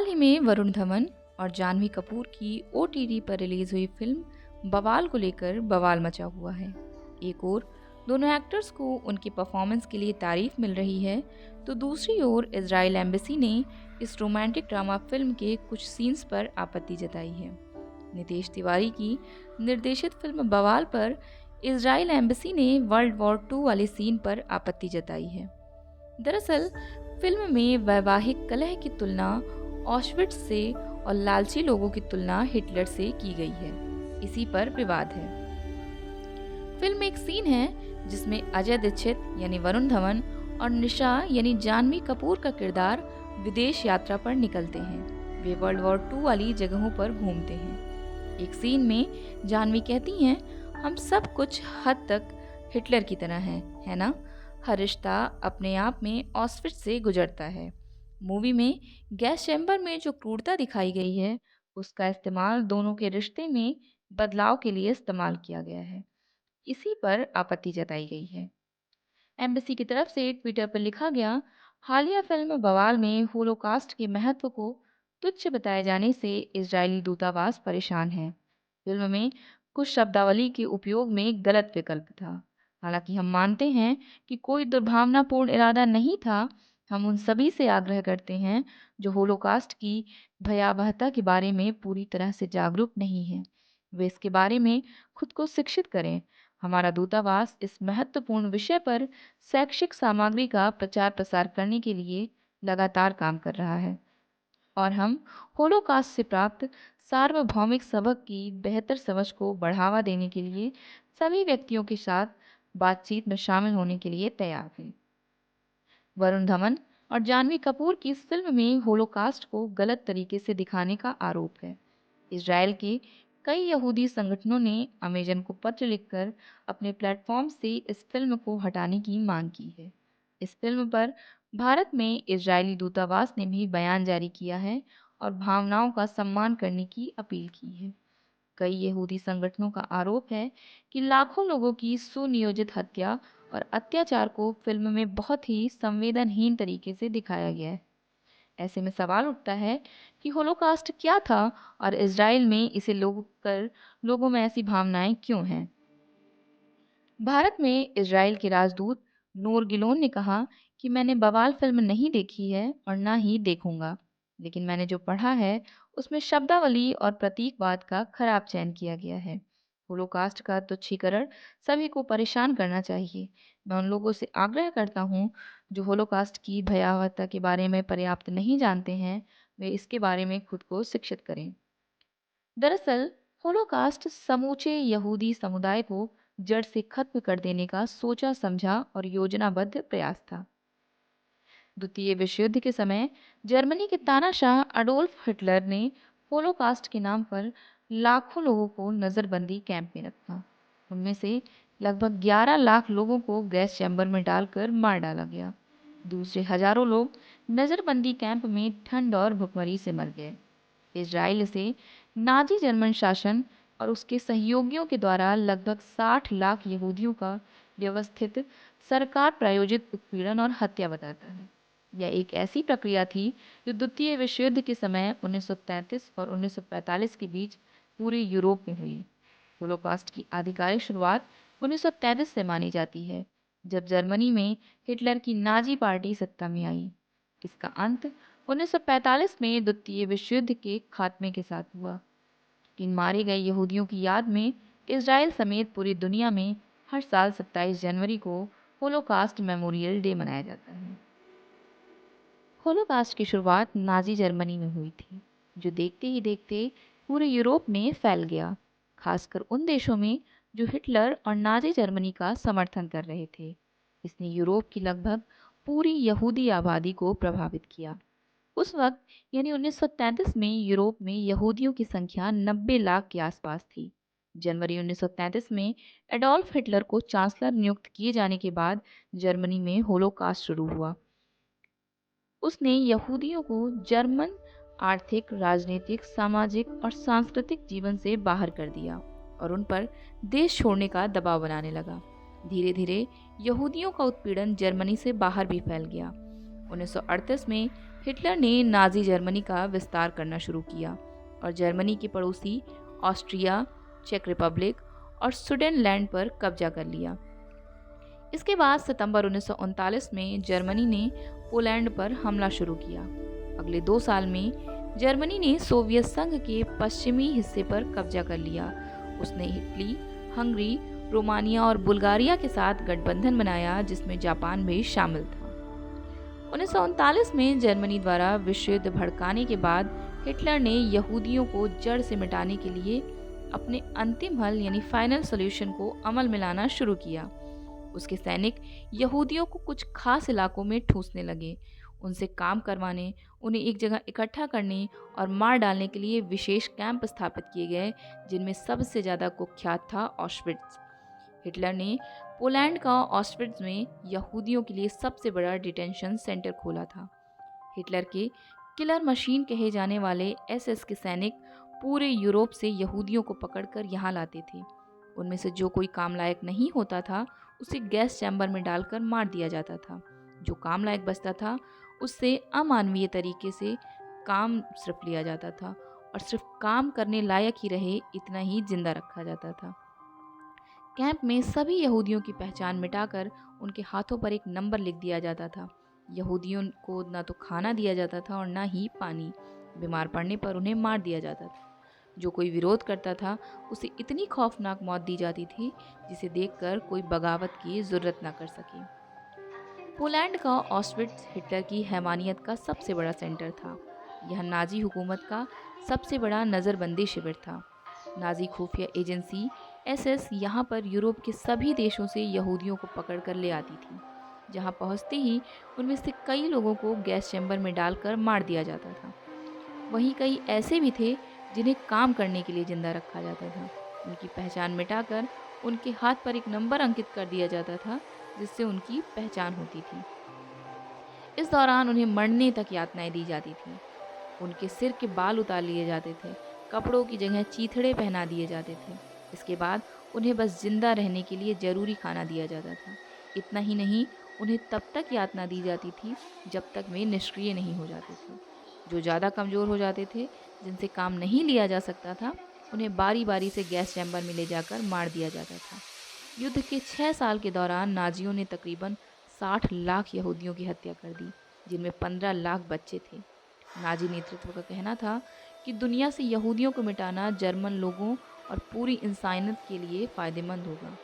हाल ही में वरुण धवन और जानवी कपूर की ओटीटी पर रिलीज हुई फिल्म बवाल को लेकर बवाल मचा हुआ है। एक ओर दोनों एक्टर्स को उनकी परफॉर्मेंस के लिए तारीफ मिल रही है, तो दूसरी ओर इजराइल एम्बेसी ने इस रोमांटिक ड्रामा फिल्म के कुछ सीन्स पर आपत्ति जताई है। नितेश तिवारी की निर्देशित फिल्म बवाल पर इजराइल एम्बेसी ने वर्ल्ड वॉर 2 वाले सीन पर आपत्ति जताई है। दरअसल फिल्म में वैवाहिक कलह की तुलना ऑशविट्ज से और लालची लोगों की तुलना हिटलर से की गई है। इसी पर विवाद है। फिल्म में एक सीन है जिसमें अजय दीक्षित यानी वरुण धवन और निशा यानी जानवी कपूर का किरदार विदेश यात्रा पर निकलते हैं। वे वर्ल्ड वॉर 2 वाली जगहों पर घूमते हैं। एक सीन में जानवी कहती हैं, हम सब कुछ हद तक हिटलर की तरह हैं, है ना? हर रिश्ता अपने आप में ऑस्विट्ज से गुजरता है। मूवी में गैस चैम्बर में जो क्रूरता दिखाई गई है, उसका इस्तेमाल दोनों के रिश्ते में बदलाव के लिए इस्तेमाल किया गया है। इसी पर आपत्ति जताई गई है। एम्बेसी की तरफ से ट्विटर पर लिखा गया, हालिया फिल्म बवाल में होलोकास्ट के महत्व को तुच्छ बताए जाने से इजरायली दूतावास परेशान है। फिल्म में कुछ शब्दावली के उपयोग में गलत विकल्प था। हालांकि हम मानते हैं कि कोई दुर्भावनापूर्ण इरादा नहीं था। हम उन सभी से आग्रह करते हैं जो होलोकास्ट की भयावहता के बारे में पूरी तरह से जागरूक नहीं हैं। वे इसके बारे में खुद को शिक्षित करें। हमारा दूतावास इस महत्वपूर्ण विषय पर शैक्षिक सामग्री का प्रचार प्रसार करने के लिए लगातार काम कर रहा है और हम होलोकास्ट से प्राप्त सार्वभौमिक सबक की बेहतर समझ को बढ़ावा देने के लिए सभी व्यक्तियों के साथ बातचीत में शामिल होने के लिए तैयार हैं। वरुण धवन और जानवी कपूर की इस फिल्म में होलोकास्ट को गलत तरीके से दिखाने का आरोप है। इजराइल के कई यहूदी संगठनों ने अमेजन को पत्र लिखकर अपने प्लेटफॉर्म से इस फिल्म को हटाने की मांग की है। इस फिल्म पर भारत में इजरायली दूतावास ने भी बयान जारी किया है और भावनाओं का सम्मान करने की अपील की है। कई यहूदी संगठनों का आरोप है कि लाखों लोगों की सुनियोजित हत्या और अत्याचार को फिल्म में बहुत ही संवेदनहीन तरीके से दिखाया गया है। ऐसे में सवाल उठता है कि होलोकास्ट क्या था और इजराइल में इसे लोगों में ऐसी भावनाएं क्यों हैं। भारत में इजराइल के राजदूत नूर गिलोन ने कहा कि मैंने बवाल फिल्म नहीं देखी है और ना ही देखूंगा, लेकिन मैंने जो पढ़ा है उसमें शब्दावली और प्रतीकवाद का खराब चयन किया गया है। होलोकास्ट का तुच्छीकरण सभी को परेशान करना चाहिए। मैं उन लोगों से आग्रह करता हूँ जो होलोकास्ट की भयावहता के बारे में पर्याप्त नहीं जानते हैं, वे इसके बारे में खुद को शिक्षित करें। दरअसल होलोकास्ट समूचे यहूदी समुदाय को जड़ से खत्म कर देने का सोचा समझा और योजनाबद्ध प्रयास था। द्वितीय विश्व युद्ध के समय जर्मनी के तानाशाह अडोल्फ हिटलर ने होलोकास्ट के नाम पर लाखों लोगों को नजरबंदी कैंप में रखा। उनमें से लगभग 11 लाख लोगों को गैस चैम्बर में डालकर मार डाला गया। दूसरे हजारों लोग नजरबंदी कैंप में ठंड और भुखमरी से मर गए। इजराइल इसे नाजी जर्मन शासन और उसके सहयोगियों के द्वारा लगभग 60 लाख यहूदियों का व्यवस्थित सरकार प्रायोजित उत्पीड़न और हत्या बताता है। यह एक ऐसी प्रक्रिया थी जो द्वितीय विश्व युद्ध के समय 1933 और 1945 के बीच पूरे यूरोप में हुई। होलोकास्ट की आधिकारिक शुरुआत 1933 से मानी जाती है, जब जर्मनी में हिटलर की नाजी पार्टी सत्ता में आई। इसका अंत 1945 में द्वितीय विश्व युद्ध के खात्मे के साथ हुआ। इन मारे गए यहूदियों की याद में इजराइल समेत पूरी दुनिया में हर साल 27 जनवरी को होलोकास्ट मेमोरियल डे मनाया जाता है। होलोकास्ट की शुरुआत नाजी जर्मनी में हुई थी, जो देखते ही देखते पूरे यूरोप में फैल गया, खासकर उन देशों में जो हिटलर और नाजी जर्मनी का समर्थन कर रहे थे। इसने यूरोप की लगभग पूरी यहूदी आबादी को प्रभावित किया। उस वक्त यानी 1933 में यूरोप में यहूदियों की संख्या 90 लाख के आसपास थी। जनवरी 1933 में एडोल्फ हिटलर को चांसलर नियुक्त किए जाने के बाद जर्मनी में होलोकास्ट शुरू हुआ। उसने यहूदियों को जर्मन आर्थिक, राजनीतिक, सामाजिक और सांस्कृतिक जीवन से बाहर कर दिया और उन पर देश छोड़ने का दबाव बनाने लगा। धीरे धीरे यहूदियों का उत्पीड़न जर्मनी से बाहर भी फैल गया। 1938 में हिटलर ने नाजी जर्मनी का विस्तार करना शुरू किया और जर्मनी के पड़ोसी ऑस्ट्रिया, चेक रिपब्लिक और सुडेनलैंड पर कब्जा कर लिया। इसके बाद सितंबर 1939 में जर्मनी ने पोलैंड पर हमला शुरू किया। अगले 2 साल में जर्मनी ने सोवियत संघ के पश्चिमी हिस्से पर कब्जा कर लिया। उसने इटली, हंगरी, रोमानिया और बुल्गारिया के साथ गठबंधन बनाया, जिसमें जापान भी शामिल था। 1939 में जर्मनी द्वारा विश्व युद्ध भड़काने के बाद हिटलर ने यहूदियों को जड़ से मिटाने के लिए अपने अंतिम हल यानी फाइनल सॉल्यूशन को अमल में लाना शुरू किया। उसके सैनिक यहूदियों को कुछ खास इलाकों में ठूंसने लगे, उनसे काम करवाने, उन्हें एक जगह इकट्ठा करने और मार डालने के लिए विशेष कैंप स्थापित किए गए, जिनमें सबसे ज़्यादा कुख्यात था ऑश्विट्ज़। हिटलर ने पोलैंड का ऑश्विट्ज़ में यहूदियों के लिए सबसे बड़ा डिटेंशन सेंटर खोला था। हिटलर के किलर मशीन कहे जाने वाले एसएस के सैनिक पूरे यूरोप से यहूदियों को पकड़कर यहाँ लाते थे। उनमें से जो कोई काम लायक नहीं होता था उसे गैस चैम्बर में डालकर मार दिया जाता था। जो काम लायक बचता था उससे अमानवीय तरीके से काम सिर्फ लिया जाता था और सिर्फ काम करने लायक ही रहे इतना ही जिंदा रखा जाता था। कैंप में सभी यहूदियों की पहचान मिटाकर उनके हाथों पर एक नंबर लिख दिया जाता था। यहूदियों को ना तो खाना दिया जाता था और ना ही पानी। बीमार पड़ने पर उन्हें मार दिया जाता था। जो कोई विरोध करता था उसे इतनी खौफनाक मौत दी जाती थी जिसे देखकर कोई बगावत की जरूरत न कर सके। पोलैंड का ऑस्विट्ज़ हिटलर की हैवानियत का सबसे बड़ा सेंटर था। यह नाजी हुकूमत का सबसे बड़ा नज़रबंदी शिविर था। नाजी खुफिया एजेंसी एसएस यहाँ पर यूरोप के सभी देशों से यहूदियों को पकड़ कर ले आती थी। जहाँ पहुँचते ही उनमें से कई लोगों को गैस चैम्बर में डालकर मार दिया जाता था। वहीं कई ऐसे भी थे जिन्हें काम करने के लिए जिंदा रखा जाता था। उनकी पहचान मिटाकर उनके हाथ पर एक नंबर अंकित कर दिया जाता था जिससे उनकी पहचान होती थी। इस दौरान उन्हें मरने तक यातनाएं दी जाती थीं। उनके सिर के बाल उतार लिए जाते थे, कपड़ों की जगह चीथड़े पहना दिए जाते थे। इसके बाद उन्हें बस जिंदा रहने के लिए ज़रूरी खाना दिया जाता था। इतना ही नहीं, उन्हें तब तक यातना दी जाती थी जब तक वे निष्क्रिय नहीं हो जाते थे। जो ज़्यादा कमज़ोर हो जाते थे, जिनसे काम नहीं लिया जा सकता था, उन्हें बारी बारी से गैस चैम्बर में ले जाकर मार दिया जाता था। युद्ध के 6 साल के दौरान नाजियों ने तकरीबन 60 लाख यहूदियों की हत्या कर दी, जिनमें 15 लाख बच्चे थे। नाजी नेतृत्व का कहना था कि दुनिया से यहूदियों को मिटाना जर्मन लोगों और पूरी इंसानियत के लिए फ़ायदेमंद होगा।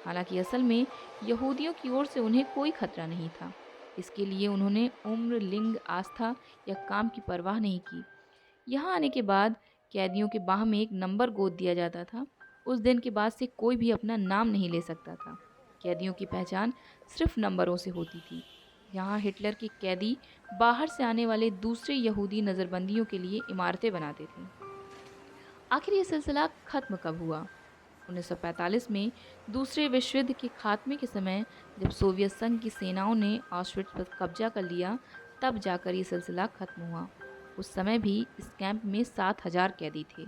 हालांकि असल में यहूदियों की ओर से उन्हें कोई खतरा नहीं था। इसके लिए उन्होंने उम्र, लिंग, आस्था या काम की परवाह नहीं की। यहाँ आने के बाद कैदियों के बाह में एक नंबर गोद दिया जाता था। उस दिन के बाद से कोई भी अपना नाम नहीं ले सकता था। कैदियों की पहचान सिर्फ नंबरों से होती थी। यहाँ हिटलर के कैदी बाहर से आने वाले दूसरे यहूदी नज़रबंदियों के लिए इमारतें बनाते थे। आखिर ये सिलसिला ख़त्म कब हुआ? 1945 में दूसरे विश्व युद्ध के खात्मे के समय जब सोवियत संघ की सेनाओं ने ऑश्विट्ज़ पर कब्जा कर लिया, तब जाकर ये सिलसिला ख़त्म हुआ। उस समय भी इस कैंप में 7,000 कैदी थे।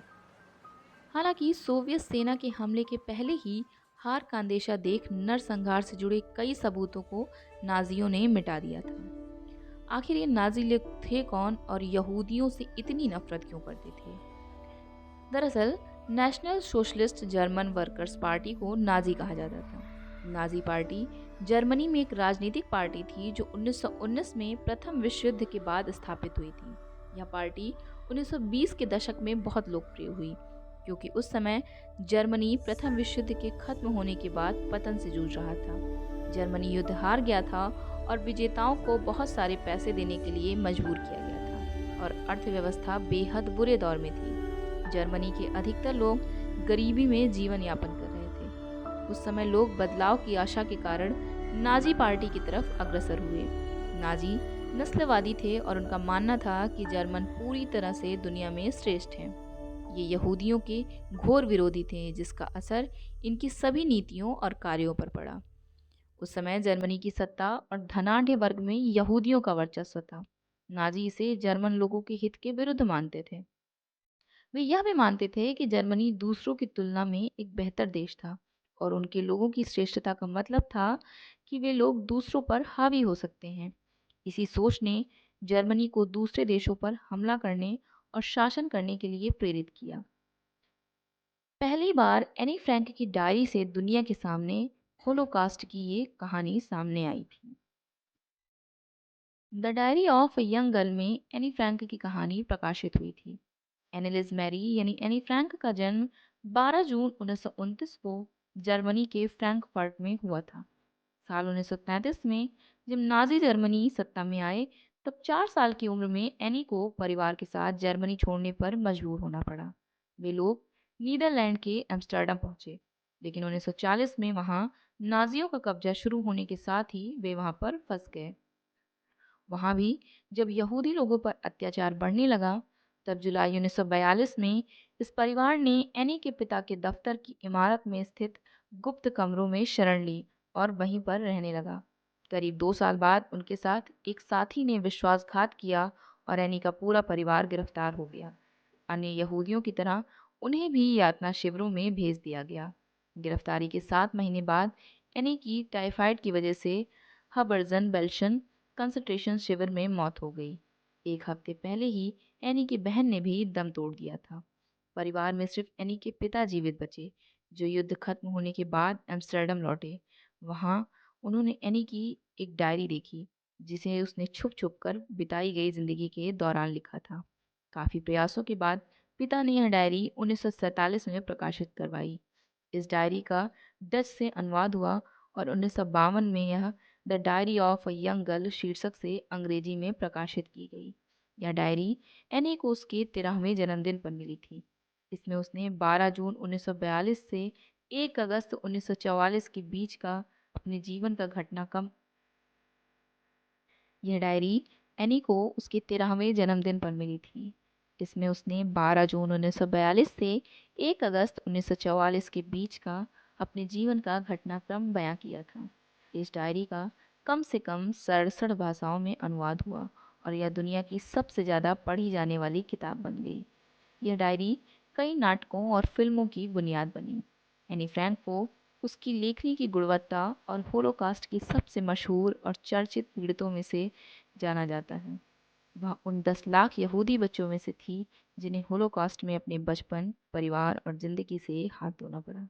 हालांकि सोवियत सेना के हमले के पहले ही हार का अंदेशा देख नरसंहार से जुड़े कई सबूतों को नाजियों ने मिटा दिया था। आखिर ये नाजी लोग थे कौन और यहूदियों से इतनी नफरत क्यों करते थे? दरअसल national socialist German workers party को नाजी कहा जाता था। नाजी पार्टी जर्मनी में एक राजनीतिक पार्टी थी जो 1919 में प्रथम विश्व युद्ध के बाद स्थापित हुई थी। यह पार्टी 1920 के दशक में बहुत लोकप्रिय हुई क्योंकि उस समय जर्मनी प्रथम विश्व युद्ध के खत्म होने के बाद पतन से जूझ रहा था। जर्मनी युद्ध हार गया था और विजेताओं को बहुत सारे पैसे देने के लिए मजबूर किया गया था और अर्थव्यवस्था बेहद बुरे दौर में थी। जर्मनी के अधिकतर लोग गरीबी में जीवन यापन कर रहे थे। उस समय लोग बदलाव की आशा के कारण नाजी पार्टी की तरफ अग्रसर हुए। नाजी नस्लवादी थे और उनका मानना था कि जर्मन पूरी तरह से दुनिया में श्रेष्ठ हैं। ये यहूदियों के घोर विरोधी थे, जिसका असर इनकी सभी नीतियों और कार्यों पर पड़ा। उस समय जर्मनी की सत्ता और धनाढ्य वर्ग में यहूदियों का वर्चस्व था। नाजी इसे जर्मन लोगों के हित के विरुद्ध मानते थे। वे यह भी मानते थे कि जर्मनी दूसरों की तुलना में एक बेहतर देश था और उनके लोगों की श्रेष्ठता का मतलब था कि वे लोग दूसरों पर हावी हो सकते हैं। इसी सोच ने जर्मनी को दूसरे देशों पर हमला करने और शासन करने के लिए प्रेरित किया। पहली बार एनी फ्रैंक की डायरी से दुनिया के सामने होलोकास्ट की ये कहानी सामने आई थी। The diary of a young girl में एनी फ्रैंक की कहानी प्रकाशित हुई थी। एनिलिस मैरी यानी एनी फ्रैंक का जन्म 12 जून 1929 को जर्मनी के फ्रैंकफर्ट में हुआ था। साल 1933 में जब नाजी जर्मनी सत्ता में आए, तब 4 साल की उम्र में एनी को परिवार के साथ जर्मनी छोड़ने पर मजबूर होना पड़ा। वे लोग नीदरलैंड के एम्स्टर्डम पहुंचे, लेकिन 1940 में वहां नाजियों का कब्जा शुरू होने के साथ ही वे वहां पर फंस गए। वहां भी जब यहूदी लोगों पर अत्याचार बढ़ने लगा, तब जुलाई 1942 में इस परिवार ने एनी के पिता के दफ्तर की इमारत में स्थित गुप्त कमरों में शरण ली और वहीं पर रहने लगा। करीब 2 साल बाद उनके साथ एक साथी ने विश्वासघात किया और एनी का पूरा परिवार गिरफ्तार हो गया। अन्य यहूदियों की तरह उन्हें भी यातना शिविरों में भेज दिया गया। गिरफ्तारी के 7 महीने बाद एनी की टाइफाइड की वजह से हबर्जन बेल्शन कंसंट्रेशन शिविर में मौत हो गई। एक हफ्ते पहले ही एनी की बहन ने भी दम तोड़ दिया था। परिवार में सिर्फ एनी के पिता जीवित बचे, जो युद्ध खत्म होने के बाद एम्स्टर्डम लौटे। वहां उन्होंने एनी की एक डायरी देखी, जिसे उसने छुप छुप कर बिताई गई जिंदगी के दौरान लिखा था। काफी प्रयासों के बाद पिता ने यह डायरी 1947 में प्रकाशित करवाई। इस डायरी का डच से अनुवाद हुआ और 1952 में यह the diary of a young girl शीर्षक से अंग्रेजी में प्रकाशित की गई। यह डायरी एनी को उसके 13वें जन्मदिन पर मिली थी। इसमें उसने 12 जून 1942 से 1 अगस्त 1944 के बीच का अपने जीवन का घटनाक्रम। यह डायरी एनी को उसके 13वें जन्मदिन पर मिली थी। इसमें उसने 12 जून 1942 से 1 अगस्त 1944 के बीच का अपने जीवन का घटनाक्रम बयां किया था। इस डायरी का कम से कम 67 भाषाओं में अनुवाद हुआ और यह दुनिया की सबसे ज़्यादा पढ़ी जाने वाली किताब बन गई। यह डायरी कई नाटकों और फिल्मों की बुनियाद बनी। एनी फ्रैंक को उसकी लेखनी की गुणवत्ता और होलोकास्ट की सबसे मशहूर और चर्चित पीड़ितों में से जाना जाता है। वह उन 10 लाख यहूदी बच्चों में से थी जिन्हें होलोकास्ट में अपने बचपन, परिवार और जिंदगी से हाथ धोना पड़ा।